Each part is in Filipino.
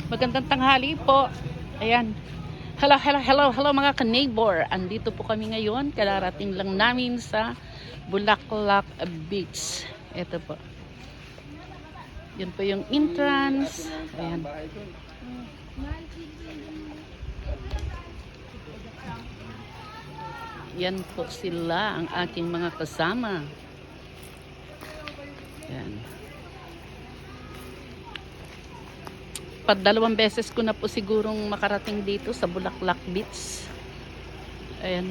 Magandang tanghali po. Ayan. Hello mga ka-neighbor. Andito po kami ngayon. Kararating lang namin sa Bulaklak Beach. Ito po. Yan po yung entrance. Ayan. Yan po sila ang aking mga kasama. Yan. Dalawang beses ko na po sigurong makarating dito sa Bulaklak Beach. Ayan.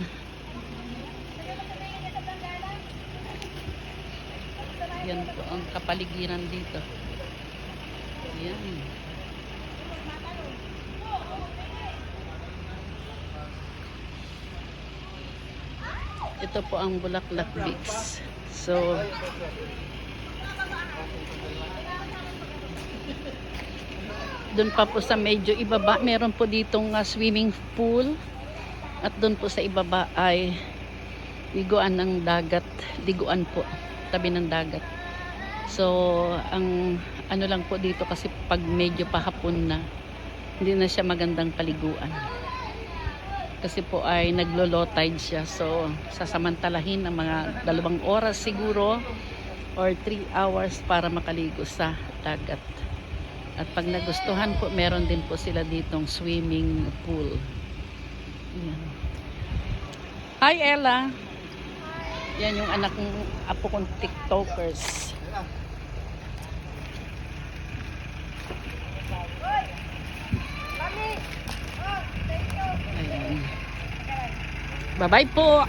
Yan po ang kapaligiran dito. Ayan. Ito po ang Bulaklak Beach. So, doon pa po sa medyo ibaba, meron po ditong swimming pool. At doon po sa ibaba ay liguan ng dagat. Liguan po, tabi ng dagat. So, ang ano lang po dito kasi pag medyo pahapon na, hindi na siya magandang paliguan. Kasi po ay naglo-low tide siya. So, sasamantalahin ng mga 2 oras siguro or 3 hours para makaligo sa dagat. At pag nagustuhan po, meron din po sila ditong swimming pool. Ayan. Hi Ella! Yan yung anak ng apo kong TikTokers. Ayan. Bye-bye po!